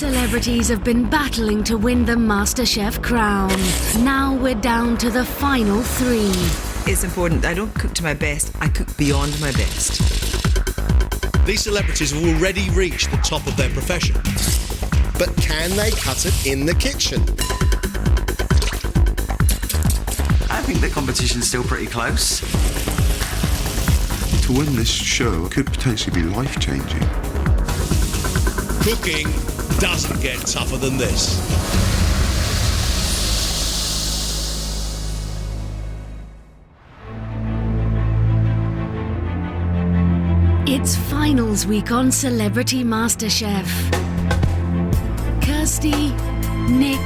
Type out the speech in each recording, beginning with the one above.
celebrities have been battling to win the MasterChef crown. Now we're down to the final 3. It's important. I don't cook to my best, I cook beyond my best. These celebrities have already reached the top of their profession. But can they cut it in the kitchen? I think the competition's still pretty close. To win this show could potentially be life-changing. Cooking doesn't get tougher than this. It's finals week on Celebrity MasterChef. Kirsty, Nick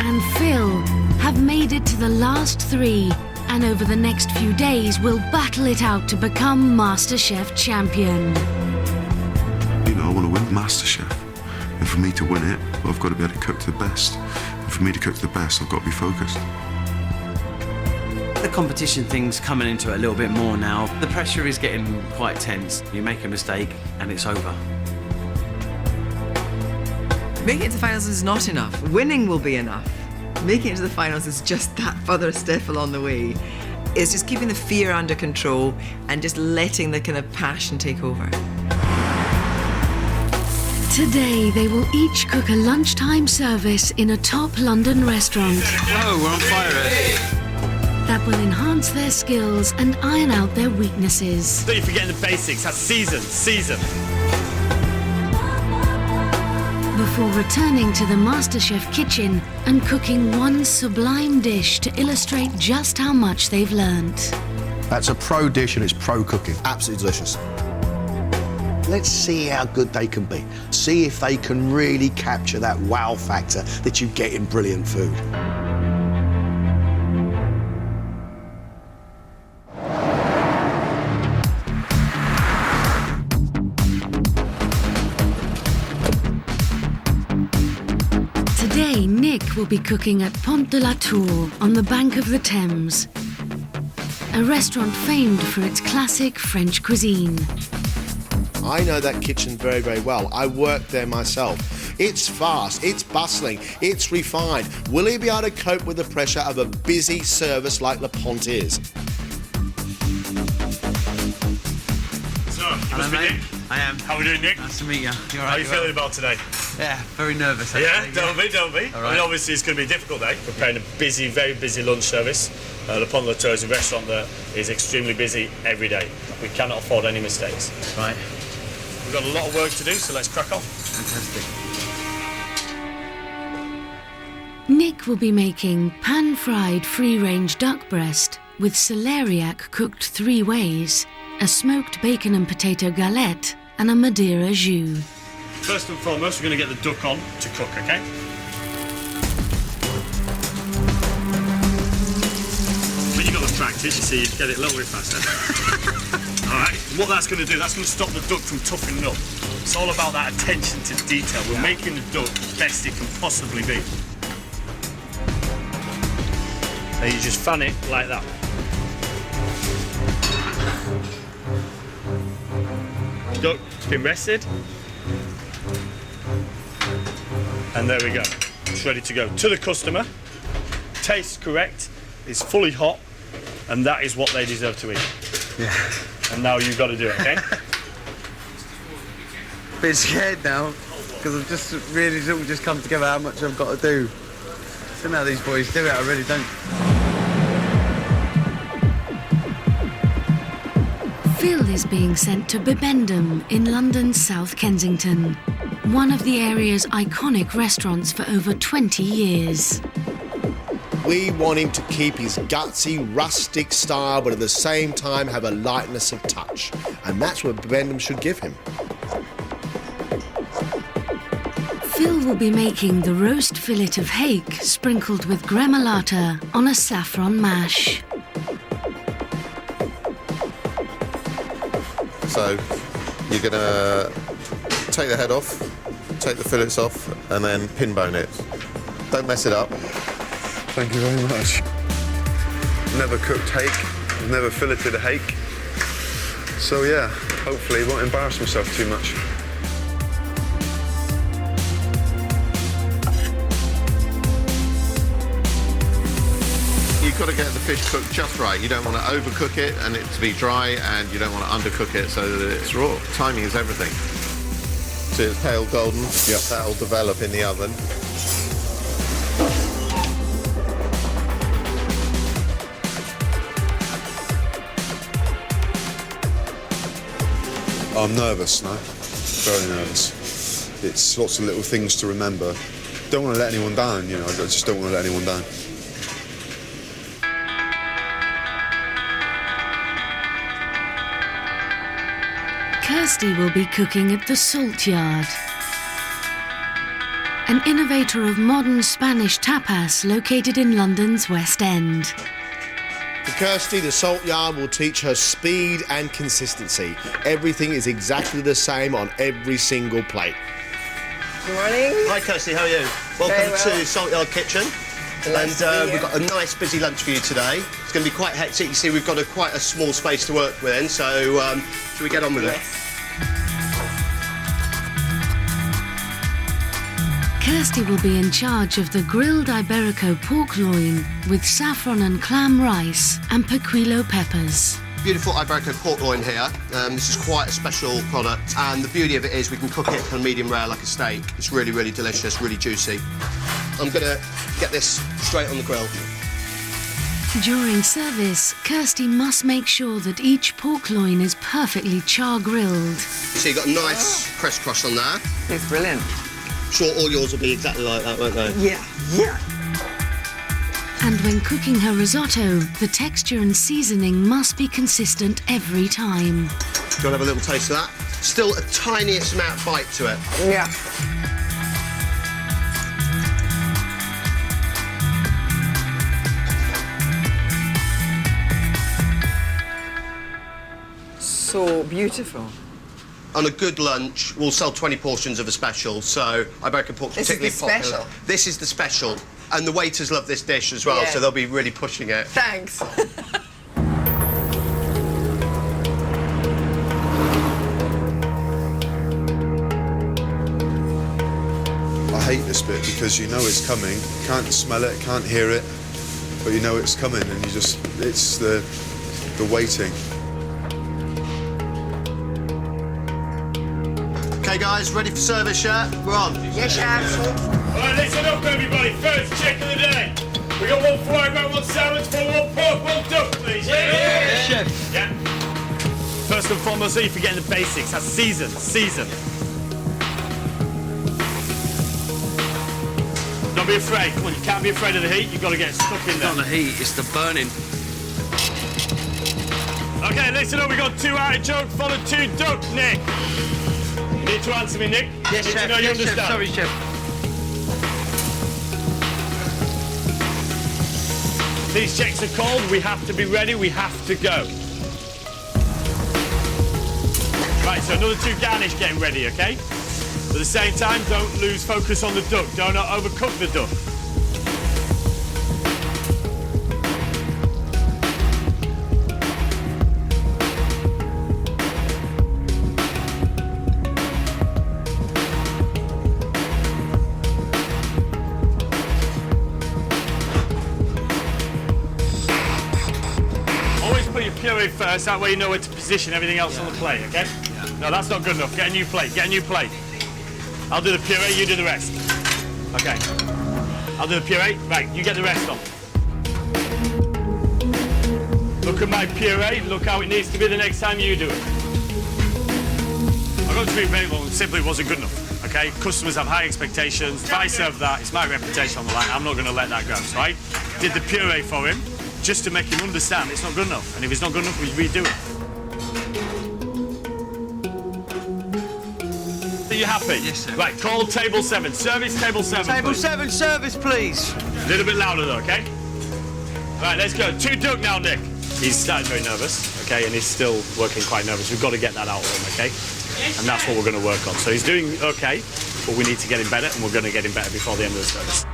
and Phil have made it to the last 3, and over the next few days will battle it out to become MasterChef champion. You know, I want to win MasterChef. And for me to win it, well, I've got to be able to cook to the best. And for me to cook to the best, I've got to be focused. The competition thing's coming into it a little bit more now. The pressure is getting quite tense. You make a mistake and it's over. Making it to finals is not enough. Winning will be enough. Making it to the finals is just that further step along the way. It's just keeping the fear under control and just letting the kind of passion take over. Today they will each cook a lunchtime service in a top London restaurant. Whoa, we're on fire. That will enhance their skills and iron out their weaknesses. Don't you forget the basics, that's season. Before returning to the MasterChef kitchen and cooking one sublime dish to illustrate just how much they've learnt. That's a pro dish and it's pro cooking. Absolutely delicious. Let's see how good they can be. See if they can really capture that wow factor that you get in brilliant food. Today, Nick will be cooking at Pont de la Tour on the bank of the Thames, a restaurant famed for its classic French cuisine. I know that kitchen very, very well. I worked there myself. It's fast, it's bustling, it's refined. Will he be able to cope with the pressure of a busy service like Le Pont is? So, you must be Nick? I am. How are we doing, Nick? Nice to meet you. How are you feeling about today? Yeah, very nervous. Yeah, Actually. don't be. All I right. mean, obviously it's going to be a difficult day. Preparing a busy, very busy lunch service. Le Pont de la Tour is a restaurant that is extremely busy every day. We cannot afford any mistakes. Right. We've got a lot of work to do, so let's crack on. Fantastic. Nick will be making pan-fried free-range duck breast with celeriac cooked 3 ways, a smoked bacon and potato galette, and a Madeira jus. First and foremost, we're going to get the duck on to cook, okay? When you've got the practice, you see, you get it a little bit faster. All right, what that's going to do, that's going to stop the duck from toughening up. It's all about that attention to detail. We're making the duck the best it can possibly be. And you just fan it like that. Duck's been rested. And there we go. It's ready to go to the customer. Tastes correct, it's fully hot, and that is what they deserve to eat. Yeah. And now you've got to do it, okay? Bit scared now, because I've just really sort of just come together how much I've got to do. So now these boys do it, I really don't. Phil is being sent to Bibendum in London's South Kensington, one of the area's iconic restaurants for over 20 years. We want him to keep his gutsy, rustic style, but at the same time have a lightness of touch. And that's what Bibendum should give him. Phil will be making the roast fillet of hake sprinkled with gremolata on a saffron mash. So you're going to take the head off, take the fillets off, and then pin bone it. Don't mess it up. Thank you very much. Never cooked hake, never filleted a hake. So yeah, hopefully won't embarrass myself too much. you've got to get the fish cooked just right. You don't want to overcook it and it to be dry, and you don't want to undercook it so that it's raw. Timing is everything. So it's pale golden. Yep. That'll develop in the oven. I'm nervous now, very nervous. It's lots of little things to remember. Don't want to let anyone down, you know, I just don't want to let anyone down. Kirsty will be cooking at the Salt Yard, an innovator of modern Spanish tapas located in London's West End. For Kirsty, the Salt Yard will teach her speed and consistency. Everything is exactly the same on every single plate. Good morning. Hi Kirsty, how are you? Welcome to Salt Yard Kitchen. Nice we've got a nice busy lunch for you today. It's going to be quite hectic. You see, we've got quite a small space to work within, so should we get on with it? Kirsty will be in charge of the grilled Iberico pork loin with saffron and clam rice and pequilo peppers. Beautiful Iberico pork loin here. This is quite a special product, and the beauty of it is we can cook it kind of medium rare like a steak. It's really, really delicious, really juicy. I'm going to get this straight on the grill. During service, Kirsty must make sure that each pork loin is perfectly char-grilled. So you've got a nice crisscross on there. It's brilliant. I'm sure all yours will be exactly like that, won't they? Yeah. And when cooking her risotto, the texture and seasoning must be consistent every time. Do you want to have a little taste of that? Still a tiniest amount of bite to it. Yeah. So beautiful. On a good lunch, we'll sell 20 portions of a special, so Iberico pork's particularly popular. This is the special? This is the special. And the waiters love this dish as well, so they'll be really pushing it. Thanks. I hate this bit because you know it's coming, you can't smell it, can't hear it, but you know it's coming and you just, it's the waiting. Okay, guys, ready for service, yeah? We're on. Yes, chef. All right, listen up, everybody. First check of the day. We got one foie gras, one salmon, one pork, one duck, please. Yeah, chef. Yeah. First and foremost, you're forgetting the basics. That's season. Don't be afraid. Come on, you can't be afraid of the heat. You've got to get stuck in there. Not the heat, it's the burning. Okay, listen up. We got 2 artichoke, followed 2 duck, Nick. You need to answer me, Nick. Yes, Need chef. to know you Yes, understand. chef. Sorry, chef. These checks are called. We have to be ready. We have to go. Right, so another 2 garnish getting ready, okay? But at the same time, don't lose focus on the duck. Do not overcook the duck. Puree first, that way you know where to position everything else on the plate, okay? Yeah. No, that's not good enough. Get a new plate, I'll do the puree, you do the rest. Okay. I'll do the puree, right, you get the rest on. Look at my puree, look how it needs to be the next time you do it. I've got to be very well, simply wasn't good enough, okay? Customers have high expectations. If I serve that, it's my reputation on the line. I'm not going to let that go. So I did the puree for him, just to make him understand it's not good enough. And if it's not good enough, we redo it. Are you happy? Yes, sir. Right, call table 7. Service table 7. Table please. 7, service, please. A little bit louder, though, okay? Right, let's go. 2 duck now, Nick. He's starting very nervous, okay, and he's still working quite nervous. We've got to get that out of him, okay? And that's what we're going to work on. So he's doing okay, but we need to get him better, and we're going to get him better before the end of the service.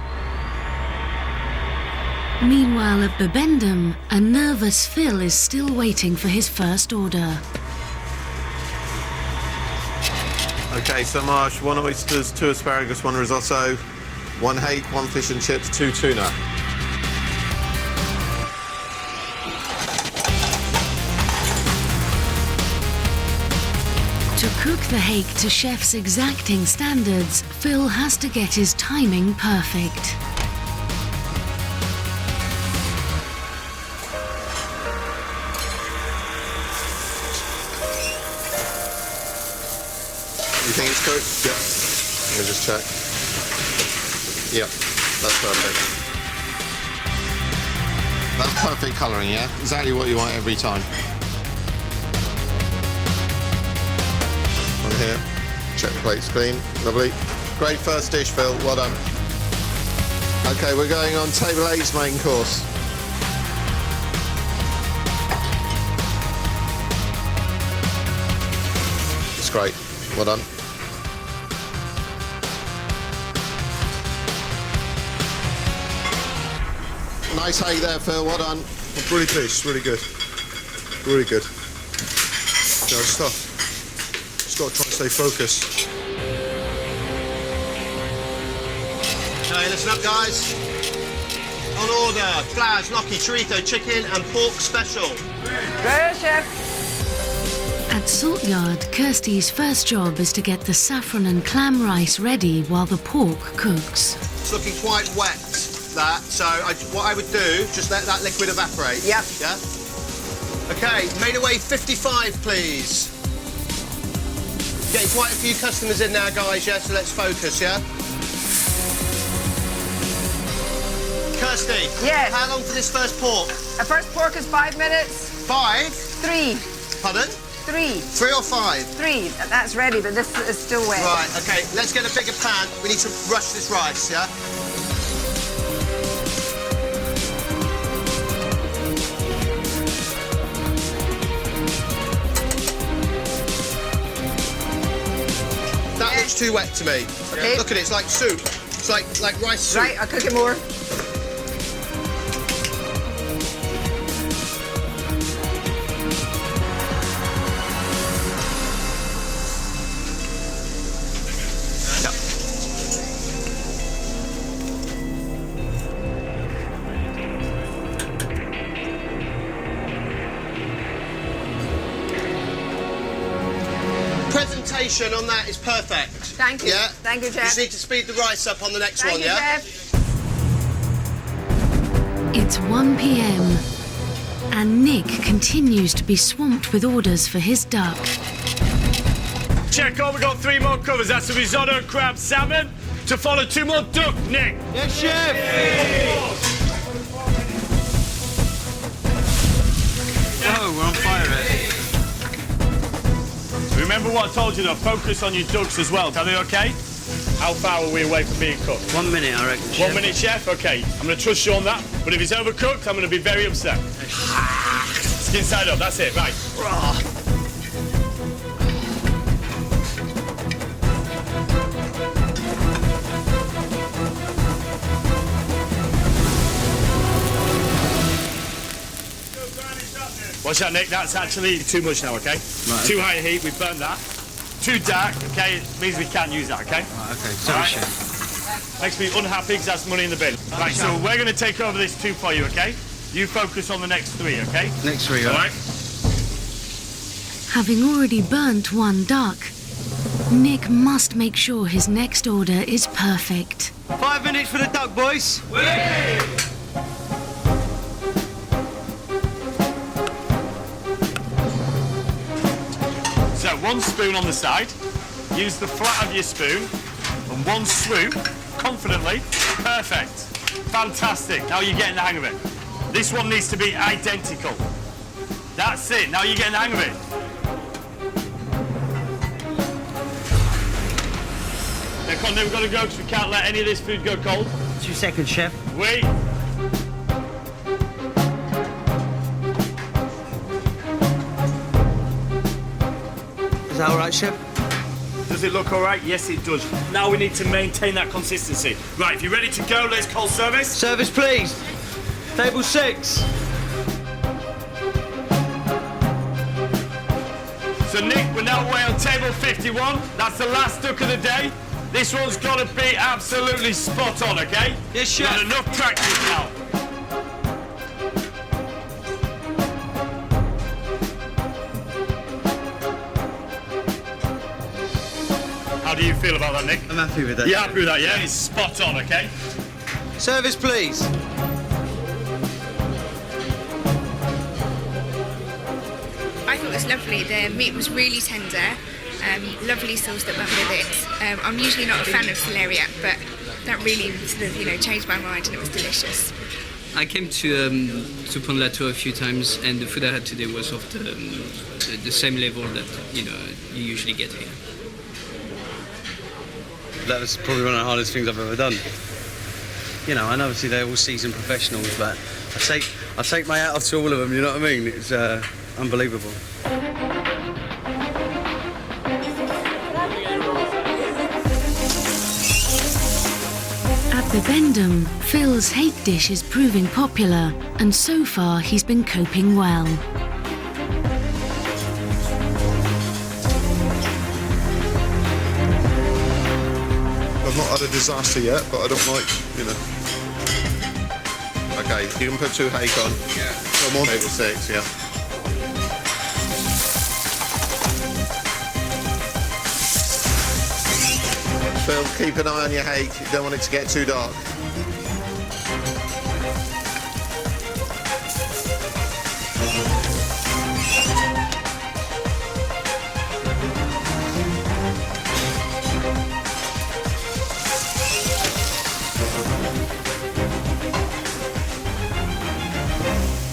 Meanwhile, at Bibendum, a nervous Phil is still waiting for his first order. Okay, so Marsh, 1 oysters, 2 asparagus, 1 risotto, 1 hake, 1 fish and chips, 2 tuna. To cook the hake to chef's exacting standards, Phil has to get his timing perfect. You think it's cooked? Yep. Let me just check. Yep, that's perfect. That's perfect colouring, yeah? Exactly what you want every time. On here, check the plate's clean, lovely. Great first dish, Phil, well done. Okay, we're going on table 8's main course. It's great, well done. Nice hake there, Phil, well done. I'm really pleased, really good. Really good. No stuff. Just got to try and stay focused. Okay, listen up, guys. On order, flowers, gnocchi, chorizo, chicken and pork special. Good, chef. At Salt Yard, Kirsty's first job is to get the saffron and clam rice ready while the pork cooks. It's looking quite wet, that, so what I would do, just let that liquid evaporate. Yep. Yeah? Okay, made away 55, please. Getting quite a few customers in now, guys, yeah, so let's focus, yeah? Kirsty. Yes. How long for this first pork? The first pork is 5 minutes. 5? 3. Pardon? 3. 3 or 5? 3. That's ready, but this is still wet. Right, okay, let's get a bigger pan. We need to rush this rice, yeah? That looks too wet to me. Okay. Look at it, it's like soup. It's like rice soup. Right, I'll cook it more. Presentation on that is perfect. Thank you. Yeah? Thank you, You Chef. just need to speed the rice up on the next Thank one, you, yeah? Chef. It's 1 p.m. and Nick continues to be swamped with orders for his duck. Check on, we got 3 more covers. That's the risotto, crab, salmon. To follow 2 more duck, Nick. Yes, chef. Oh, we're on fire, eh? Remember what I told you though, focus on your ducks as well. Are they okay? How far are we away from being cooked? 1 minute, I reckon, 1 minute, chef? Okay, I'm going to trust you on that. But if it's overcooked, I'm going to be very upset. Skin side up, that's it, right. Watch out, Nick, that's actually too much now, okay? Right. Too high a heat, we've burnt that. Too dark, okay, it means we can't use that, okay? Right, okay, sorry, Right. chef. Makes me unhappy because that's money in the bin. Right, so we're going to take over this 2 for you, okay? You focus on the next 3, okay? Next 3, All right? Having already burnt 1 duck, Nick must make sure his next order is perfect. 5 minutes for the duck, boys. So 1 spoon on the side. Use the flat of your spoon. And 1 swoop, confidently. Perfect. Fantastic. Now you're getting the hang of it. This one needs to be identical. That's it. Now you're getting the hang of it. Now, Conde, we've got to go because we can't let any of this food go cold. 2 seconds, chef. Wait. Is that all right, chef? Does it look all right? Yes, it does. Now we need to maintain that consistency. Right, if you're ready to go, let's call service. Service, please. Table 6. So, Nick, we're now away on table 51. That's the last duck of the day. This one's got to be absolutely spot on, okay? Yes, chef. Got enough practice now. How do you feel about that, Nick? I'm happy with that. You're happy with that, yeah? It's spot on, okay? Service, please. I thought it was lovely. The meat was really tender. Lovely sauce that went with it. I'm usually not a fan of celeriac, but that really sort of, changed my mind, and it was delicious. I came to Pont de la Tour a few times, and the food I had today was of the same level that you usually get here. That was probably one of the hardest things I've ever done. And obviously they're all seasoned professionals, but I take my hat off to all of them. You know what I mean? It's unbelievable. At Bibendum, Phil's hake dish is proving popular, and so far he's been coping well. I've not had a disaster yet, but I don't like, Okay, you can put 2 hake on. Yeah. Come on. Table 6, yeah. Phil, keep an eye on your hake. You don't want it to get too dark.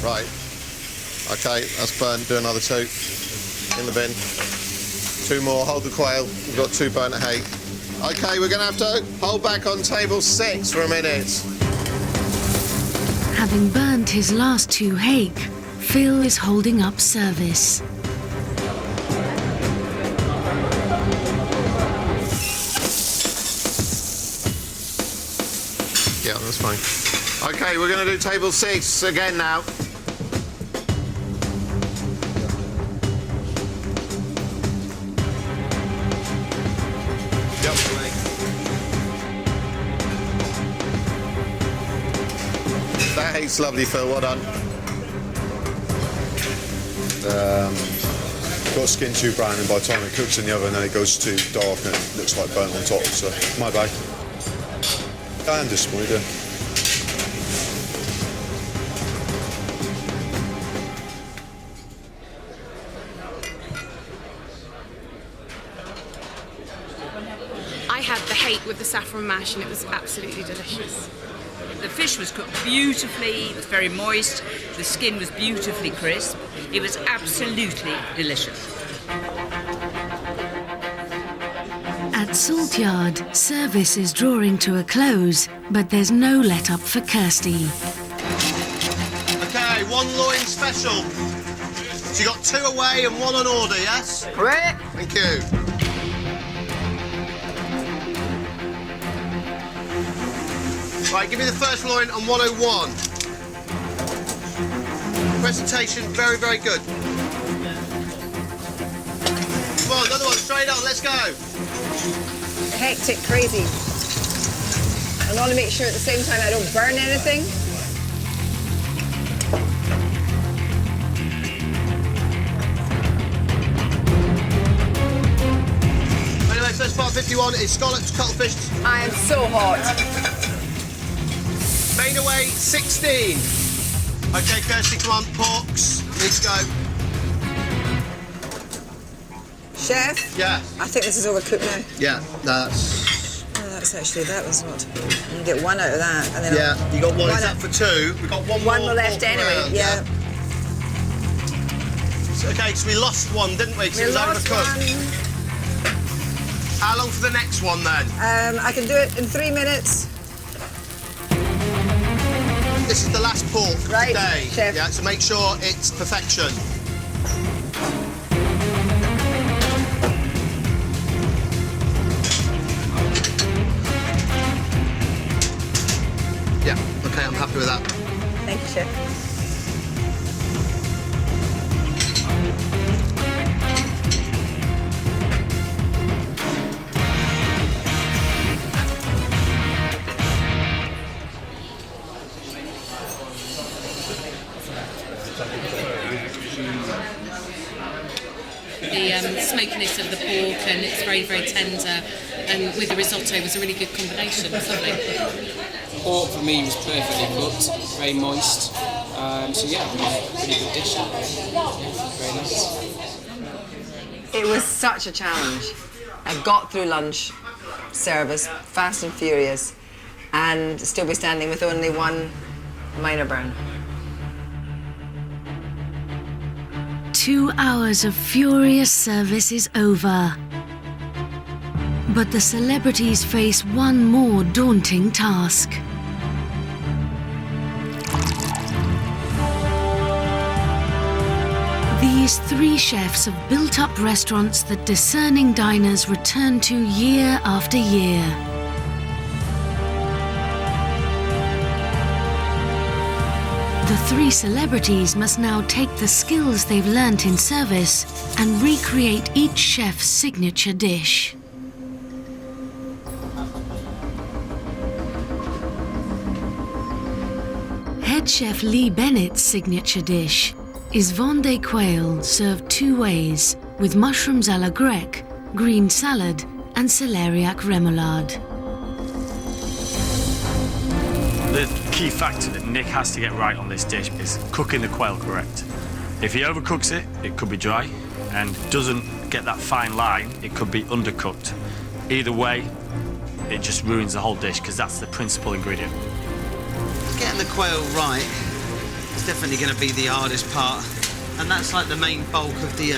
Right. Okay, that's burnt. Do another 2 in the bin. 2 more. Hold the quail. We've got 2 burnt hake. Okay, we're going to have to hold back on table 6 for a minute. Having burnt his last 2 hake, Phil is holding up service. Yeah, that's fine. Okay, we're going to do table 6 again now. That hake's lovely, Phil. Well done. Got skin too brown, and by the time it cooks in the oven, then it goes too dark and it looks like burnt on top. So my bad. I am disappointed. I had the hake with the saffron mash, and it was absolutely delicious. The fish was cooked beautifully, it was very moist, the skin was beautifully crisp. It was absolutely delicious. At Salt Yard, service is drawing to a close, but there's no let up for Kirsty. Okay, 1 loin special. So you got 2 away and 1 on order, yes? Correct. Thank you. Right, give me the first loin on 101. Presentation, very, very good. Come on, another one, straight on, let's go. Hectic, crazy. I want to make sure at the same time I don't burn anything. Anyway, first part 51 is scallops, cuttlefish. I am so hot. Main away 16. Okay, Kirsty, come on, porks. Need to go. Chef? Yeah. I think this is overcooked now. Yeah, that's... Oh, that was what? You get 1 out of that. And then Yeah, you got 1 out up for 2. We've got 1 One more left pork anyway, round, yeah. Okay, so we lost 1, didn't we? 'Cause We it was lost overcooked. How long for the next one then? I can do it in 3 minutes. This is the last pork Right, today. chef. Yeah, so make sure it's perfection. Yeah, okay, I'm happy with that. Thank you, chef. smokiness of the pork, and it's very, very tender. And with the risotto, it was a really good combination. It was lovely. Pork for me was perfectly cooked, very moist. So yeah, it was a pretty good dish. Yeah, very nice. It was such a challenge. I got through lunch service, fast and furious, and still be standing with only one minor burn. 2 hours of furious service is over. But the celebrities face one more daunting task. These 3 chefs have built up restaurants that discerning diners return to year after year. The 3 celebrities must now take the skills they've learnt in service and recreate each chef's signature dish. Head chef Lee Bennett's signature dish is Vendée quail served 2 ways with mushrooms à la grecque, green salad and celeriac remoulade. The key factor that Nick has to get right on this dish is cooking the quail correct. If he overcooks it, it could be dry, and doesn't get that fine line, it could be undercooked. Either way, it just ruins the whole dish, because that's the principal ingredient. Getting the quail right is definitely going to be the hardest part, and that's like the main bulk of the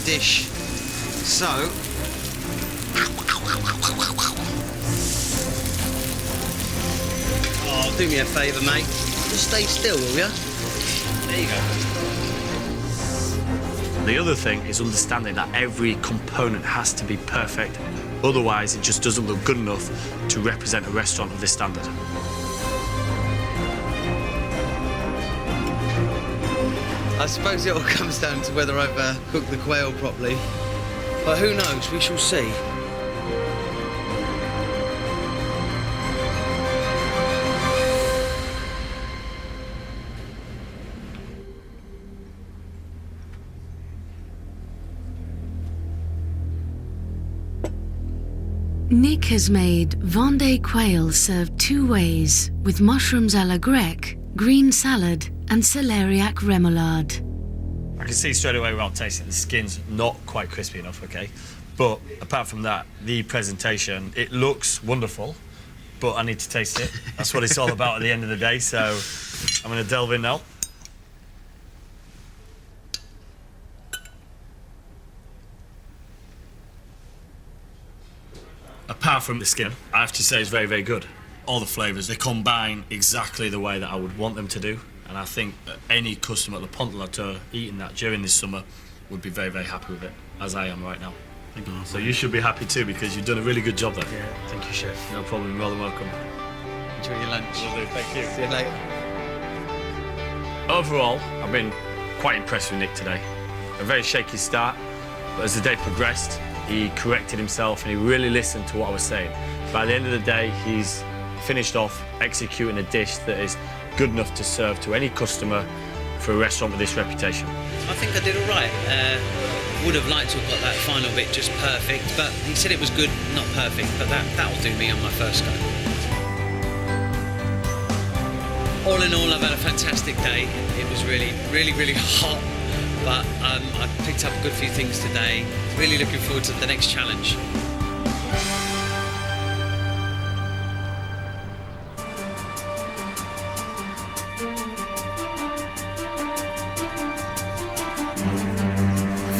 dish. So, oh, do me a favour, mate. Just stay still, will you? There you go. The other thing is understanding that every component has to be perfect, otherwise it just doesn't look good enough to represent a restaurant of this standard. I suppose it all comes down to whether I've cooked the quail properly. But who knows, we shall see. Nick has made Vendée quail served 2 ways with mushrooms à la grecque, green salad and celeriac remoulade. I can see straight away without tasting the skin's not quite crispy enough, okay? But apart from that, the presentation, it looks wonderful, but I need to taste it. That's what it's all about at the end of the day, so I'm going to delve in now. Apart from the skin, I have to say it's very, very good. All the flavours, they combine exactly the way that I would want them to do. And I think that any customer at Le Pont de la Tour eating that during this summer would be very, very happy with it, as I am right now. Thank you. So you should be happy too, because you've done a really good job there. Yeah, thank you, chef. No problem, you're more than welcome. Enjoy your lunch. Will do, thank you. See you later. Overall, I've been quite impressed with Nick today. A very shaky start, but as the day progressed, he corrected himself and he really listened to what I was saying. By the end of the day, he's finished off executing a dish that is good enough to serve to any customer for a restaurant with this reputation. I think I did all right. Would have liked to have got that final bit just perfect, but he said it was good, not perfect, but that'll do me on my first go. All in all, I've had a fantastic day. It was really, really, really hot, but I picked up a good few things today. Really looking forward to the next challenge.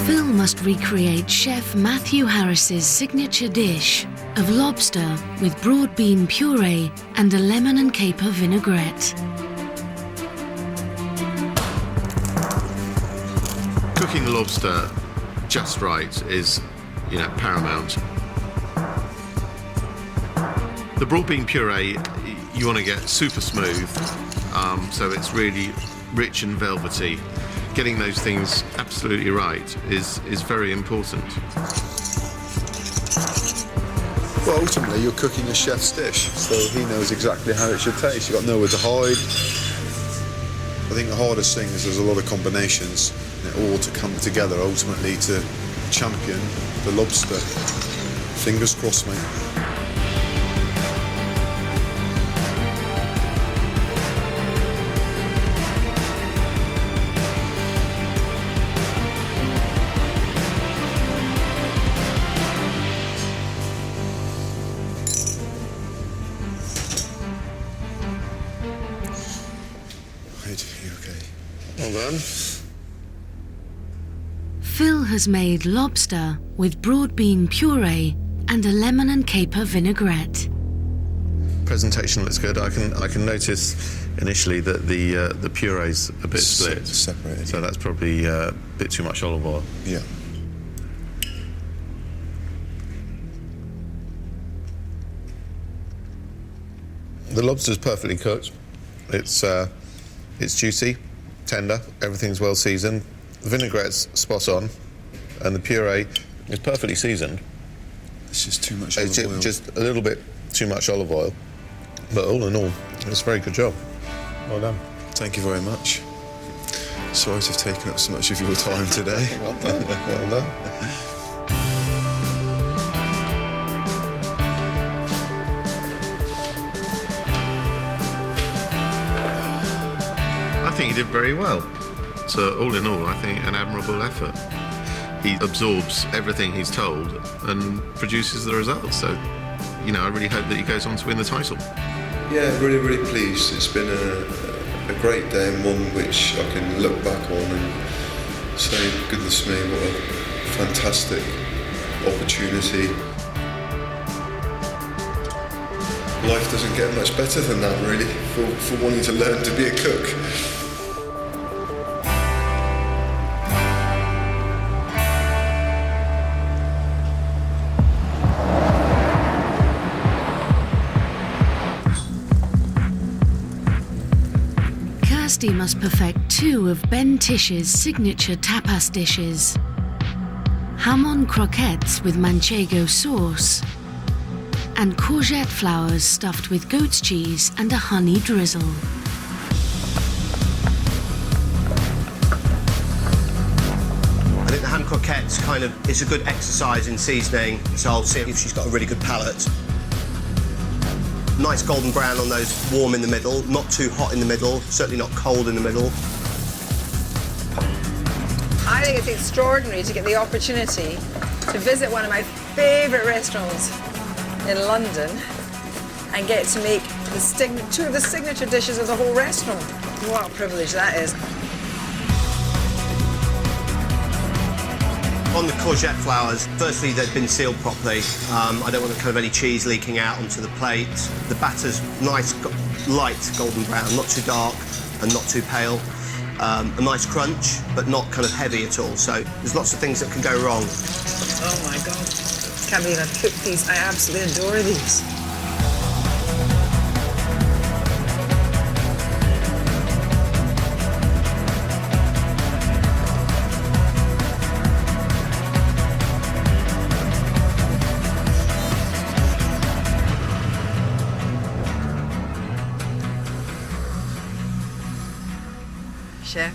Phil must recreate Chef Matthew Harris's signature dish of lobster with broad bean puree and a lemon and caper vinaigrette. Cooking the lobster just right is, paramount. The broad bean puree, you want to get super smooth, so it's really rich and velvety. Getting those things absolutely right is very important. Well, ultimately, you're cooking a chef's dish, so he knows exactly how it should taste. You've got nowhere to hide. I think the hardest thing is there's a lot of combinations, and it all to come together ultimately to champion, the lobster. Fingers crossed, mate. You okay? Well done. Phil has made lobster with broad bean puree and a lemon and caper vinaigrette. Presentation looks good. I can notice initially that the puree's a bit split. Separated. So that's probably a bit too much olive oil. Yeah. The lobster's perfectly cooked. It's juicy, tender, everything's well seasoned. The vinaigrette's spot on, and the puree is perfectly seasoned. It's just too much olive oil. Just a little bit too much olive oil. But all in all, it's a very good job. Well done. Thank you very much. Sorry to have taken up so much of your time today. Well done. Well done. I think he did very well. So all in all, I think an admirable effort. He absorbs everything he's told and produces the results. So, you know, I really hope that he goes on to win the title. Yeah, really, really pleased. It's been a great day and one which I can look back on and say, goodness me, what a fantastic opportunity. Life doesn't get much better than that, really, for wanting to learn to be a cook. Kirsty must perfect 2 of Ben Tish's signature tapas dishes. Hamon croquettes with manchego sauce and courgette flowers stuffed with goat's cheese and a honey drizzle. I think the ham croquettes it's a good exercise in seasoning, so I'll see if she's got a really good palate. Nice golden brown on those, warm in the middle, not too hot in the middle, certainly not cold in the middle. I think it's extraordinary to get the opportunity to visit one of my favourite restaurants in London and get to make 2 of the signature dishes of the whole restaurant. What a privilege that is. On the courgette flowers, firstly, they've been sealed properly. I don't want any cheese leaking out onto the plate. The batter's nice, light golden brown, not too dark and not too pale. A nice crunch, but not heavy at all. So there's lots of things that can go wrong. Oh my God. Can't believe I've cooked these. I absolutely adore these. Chef.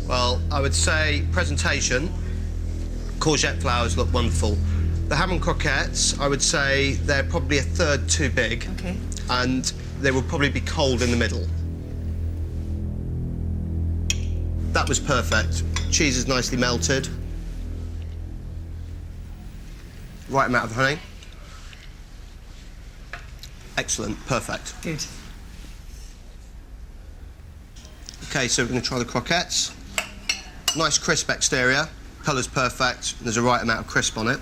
Well, I would say presentation, courgette flowers look wonderful. The ham and croquettes, I would say they're probably a third too big. Okay. And they will probably be cold in the middle. That was perfect. Cheese is nicely melted. Right amount of honey. Excellent, perfect. Good. Okay, so we're going to try the croquettes. Nice crisp exterior, colour's perfect, there's a right amount of crisp on it.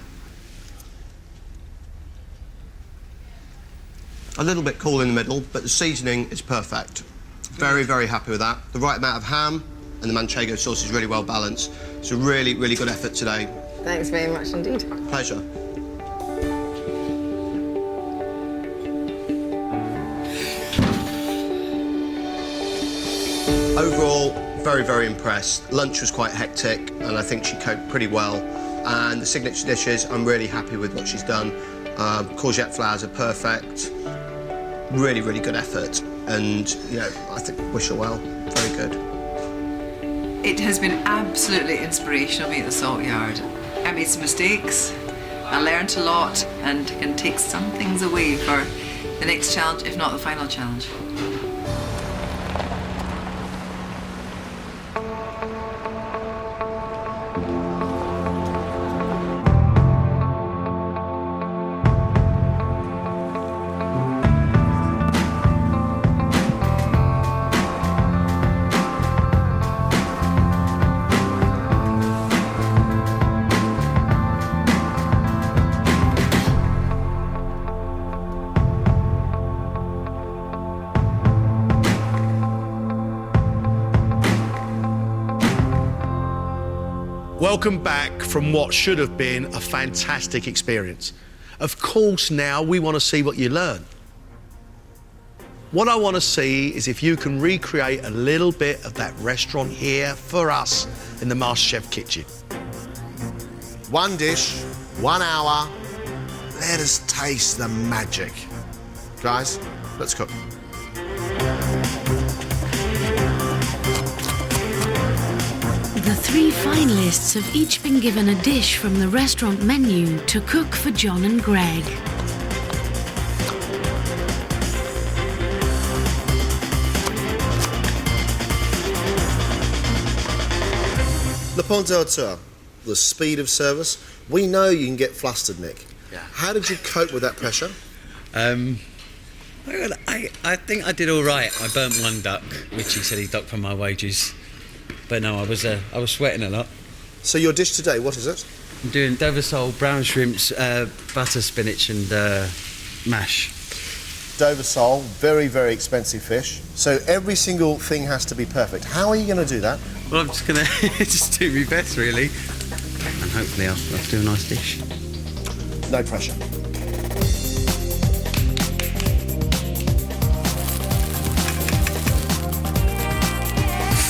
A little bit cool in the middle, but the seasoning is perfect. Very, very happy with that. The right amount of ham and the manchego sauce is really well balanced. It's a really, really good effort today. Thanks very much indeed. Pleasure. Overall, very, very impressed. Lunch was quite hectic, and I think she coped pretty well. And the signature dishes, I'm really happy with what she's done. Courgette flowers are perfect. Really, really good effort. and, you know, I think wish her well. Very good. It has been absolutely inspirational being at the Salt Yard. I made some mistakes, I learned a lot, and can take some things away for the next challenge, if not the final challenge. Welcome back from what should have been a fantastic experience. Of course, now we want to see what you learn. What I want to see is if you can recreate a little bit of that restaurant here for us in the MasterChef kitchen. 1 dish, 1 hour. Let us taste the magic. Guys, let's cook. The 3 finalists have each been given a dish from the restaurant menu to cook for John and Greg. Le Pont de Hauteur, the speed of service. We know you can get flustered, Nick. Yeah. How did you cope with that pressure? I think I did all right. I burnt 1 duck, which he said he ducked for my wages. But no, I was sweating a lot. So your dish today, what is it? I'm doing Dover sole, brown shrimps, butter spinach and mash. Dover sole, very, very expensive fish. So every single thing has to be perfect. How are you going to do that? Well, I'm just going to just do my best, really. And hopefully I'll do a nice dish. No pressure.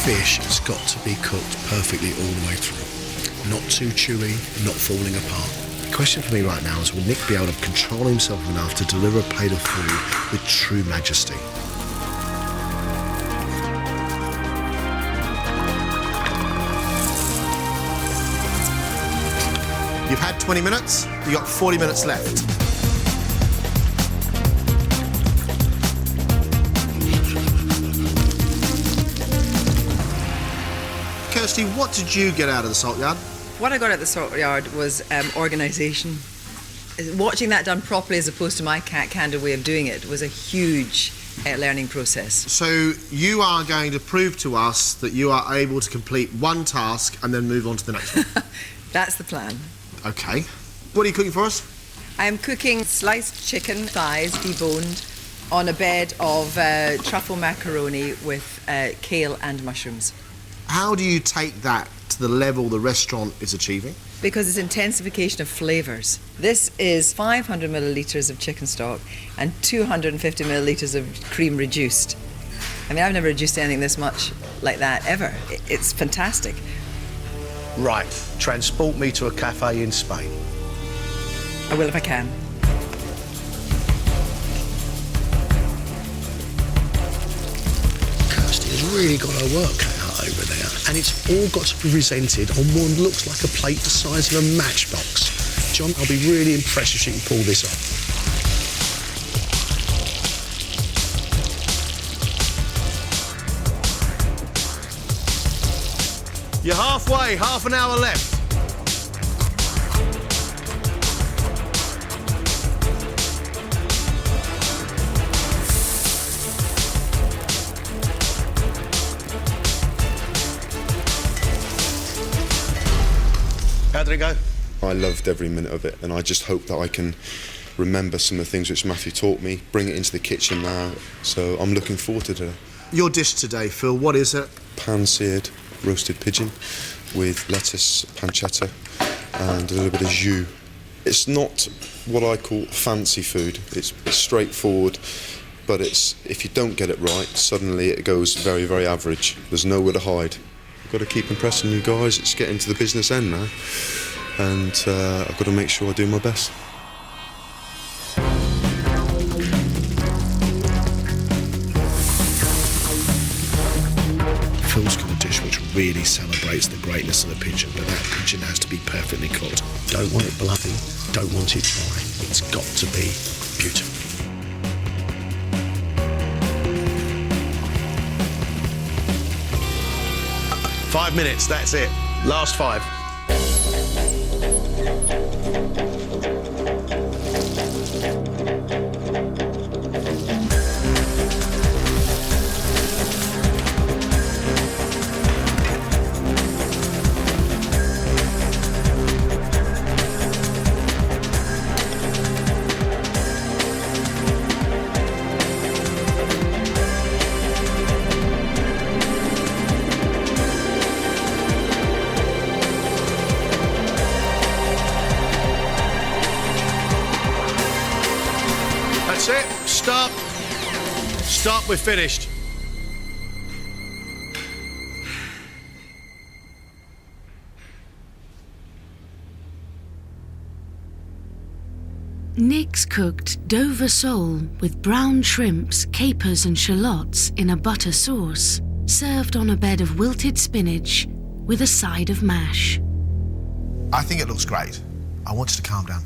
Fish has got to be cooked perfectly all the way through. Not too chewy, not falling apart. The question for me right now is, will Nick be able to control himself enough to deliver a plate of food with true majesty? You've had 20 minutes, you've got 40 minutes left. Kirsty, what did you get out of the Salt Yard? What I got at the Salt Yard was organisation. Watching that done properly as opposed to my candid way of doing it was a huge learning process. So you are going to prove to us that you are able to complete 1 task and then move on to the next one. That's the plan. Okay. What are you cooking for us? I am cooking sliced chicken thighs, deboned, on a bed of truffle macaroni with kale and mushrooms. How do you take that to the level the restaurant is achieving? Because it's intensification of flavours. This is 500 millilitres of chicken stock and 250 millilitres of cream reduced. I mean, I've never reduced anything this much like that ever. It's fantastic. Right, transport me to a cafe in Spain. I will if I can. Kirsty has really got her work cut out over there, and it's all got to be presented on what looks like a plate the size of a matchbox. John, I'll be really impressed if she can pull this off. You're halfway, half an hour left. How did it go? I loved every minute of it, and I just hope that I can remember some of the things which Matthew taught me, bring it into the kitchen now, so I'm looking forward to it. Your dish today, Phil, what is it? Pan-seared roasted pigeon with lettuce, pancetta and a little bit of jus. It's not what I call fancy food, it's straightforward, but if you don't get it right, suddenly it goes very, very average. There's nowhere to hide. I've got to keep impressing you guys. It's getting to the business end now, and I've got to make sure I do my best. dish which really celebrates the greatness of the pigeon, but that pigeon has to be perfectly cooked. Don't want it bloody, don't want it dry. It's got to be beautiful. Five minutes, that's it. Last 5. That's it. Stop. Stop, we're finished. Nick's cooked Dover sole with brown shrimps, capers and shallots in a butter sauce, served on a bed of wilted spinach with a side of mash. I think it looks great. I want you to calm down.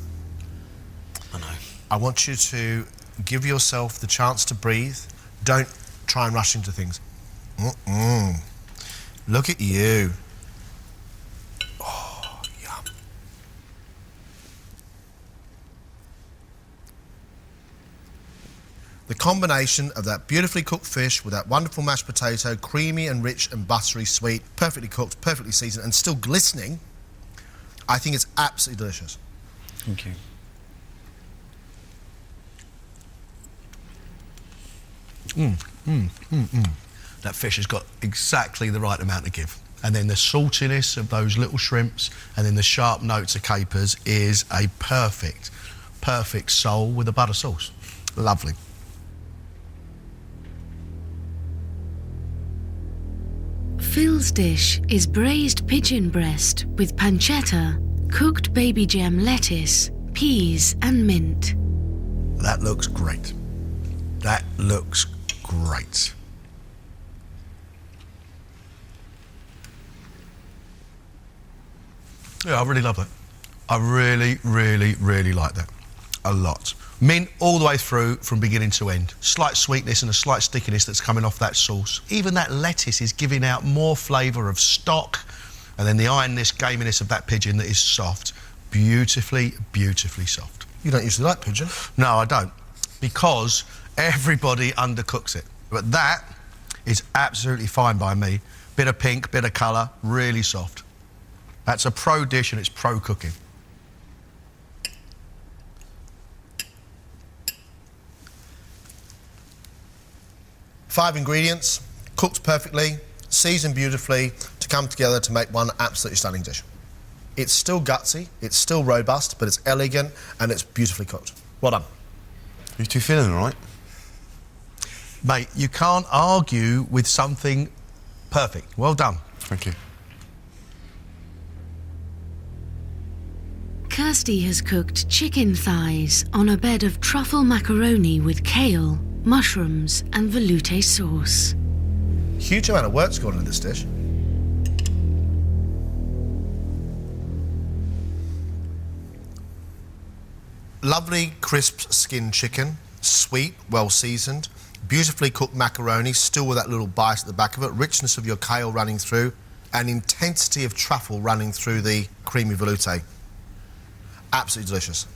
I know. I want you to give yourself the chance to breathe. Don't try and rush into things. Look at you. Oh, yum. The combination of that beautifully cooked fish with that wonderful mashed potato, creamy and rich and buttery sweet, perfectly cooked, perfectly seasoned, and still glistening, I think it's absolutely delicious. Thank you. That fish has got exactly the right amount to give. And then the saltiness of those little shrimps and then the sharp notes of capers is a perfect sole with a butter sauce. Lovely. Phil's dish is braised pigeon breast with pancetta, cooked baby gem lettuce, peas and mint. That looks great. That looks great. Yeah, I really love that. I really, really, really like that. A lot. Mint all the way through from beginning to end. Slight sweetness and a slight stickiness that's coming off that sauce. Even that lettuce is giving out more flavour of stock. And then the ironness, gaminess of that pigeon that is soft. Beautifully, beautifully soft. You don't usually like pigeon? No, I don't. Because everybody undercooks it. But that is absolutely fine by me. Bit of pink, bit of colour, really soft. That's a pro dish and it's pro cooking. Five ingredients, cooked perfectly, seasoned beautifully, to come together to make one absolutely stunning dish. It's still gutsy, it's still robust, but it's elegant and it's beautifully cooked. Well done. You two feeling all right? Mate, you can't argue with something perfect. Well done. Thank you. Kirsty has cooked chicken thighs on a bed of truffle macaroni with kale, mushrooms and velouté sauce. Huge amount of work's gone into this dish. Lovely crisp skin chicken, sweet, well seasoned, beautifully cooked macaroni, still with that little bite at the back of it, richness of your kale running through, and intensity of truffle running through the creamy velouté. Absolutely delicious.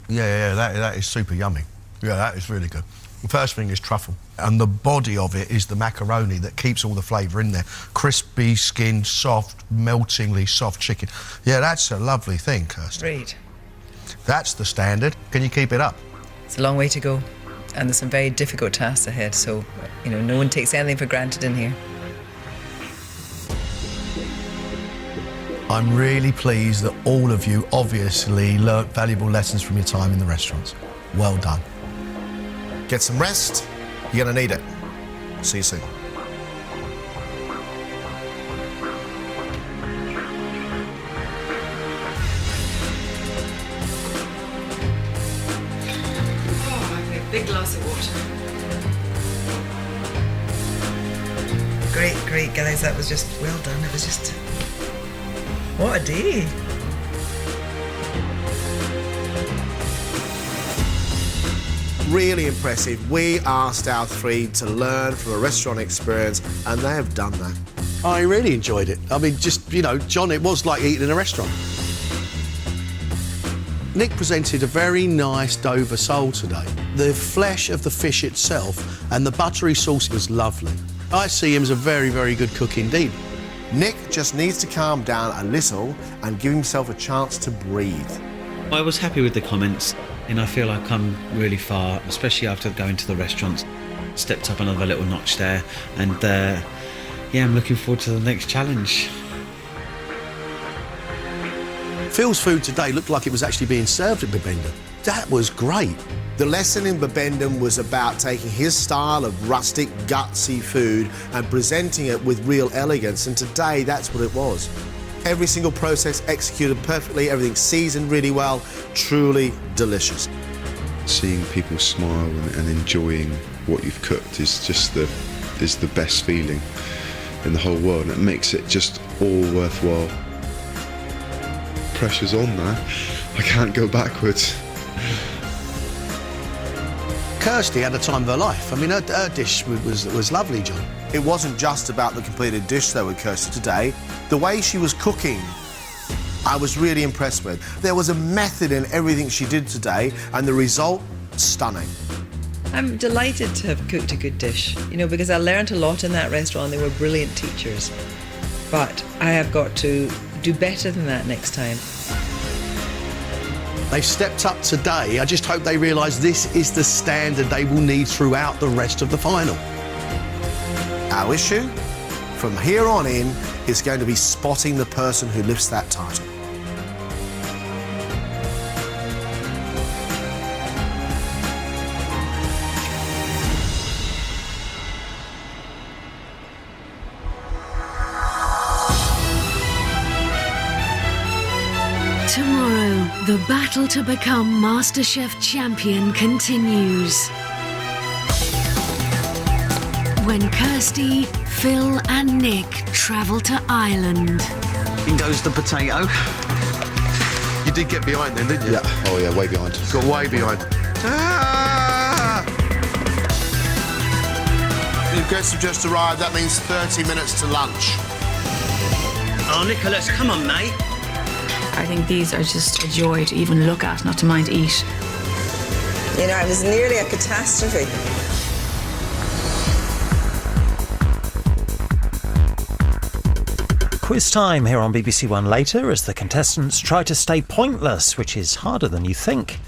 Yeah, that is super yummy. Yeah, that is really good. The first thing is truffle, and the body of it is the macaroni that keeps all the flavour in there. Crispy skin, soft, meltingly soft chicken. Yeah, that's a lovely thing, Kirsty. Great. That's the standard. Can you keep it up? It's a long way to go, and there's some very difficult tasks ahead, so, you know, no one takes anything for granted in here. I'm really pleased that all of you obviously learnt valuable lessons from your time in the restaurants. Well done. Get some rest. You're going to need it. See you soon. Big glass of water. Great, guys. That was just well done. It was just... What a day. Really impressive. We asked our 3 to learn from a restaurant experience, and they have done that. I really enjoyed it. I mean, just, you know, John, it was like eating in a restaurant. Nick presented a very nice Dover sole today. The flesh of the fish itself and the buttery sauce was lovely. I see him as a very, very good cook indeed. Nick just needs to calm down a little and give himself a chance to breathe. I was happy with the comments, and I feel I've come really far, especially after going to the restaurants. Stepped up another little notch there, and yeah, I'm looking forward to the next challenge. Phil's food today looked like it was actually being served at Bibendum. That was great. The lesson in Bibendum was about taking his style of rustic, gutsy food and presenting it with real elegance, and today that's what it was. Every single process executed perfectly, everything seasoned really well, truly delicious. Seeing people smile and enjoying what you've cooked is just the best feeling in the whole world, and it makes it just all worthwhile. Pressure's on now. I can't go backwards. Kirsty had a time of her life. I mean, her dish was lovely, John. It wasn't just about the completed dish, though, with Kirsty today. The way she was cooking, I was really impressed with. There was a method in everything she did today, and the result, stunning. I'm delighted to have cooked a good dish, you know, because I learned a lot in that restaurant. They were brilliant teachers. But I have got to do better than that next time. They've stepped up today. I just hope they realise this is the standard they will need throughout the rest of the final. Our issue, from here on in, is going to be spotting the person who lifts that title. Tomorrow, the battle to become MasterChef champion continues. When Kirsty, Phil and Nick travel to Ireland. In goes the potato. You did get behind then, didn't you? Yeah. Oh yeah, way behind. Got way behind. Ah! The guests have just arrived. That means 30 minutes to lunch. Oh, Nicholas, come on, mate. I think these are just a joy to even look at, not to mind eat. You know, it was nearly a catastrophe. Quiz time here on BBC One later as the contestants try to stay pointless, which is harder than you think.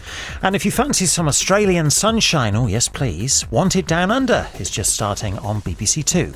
And if you fancy some Australian sunshine, oh yes please, Wanted Down Under is just starting on BBC Two.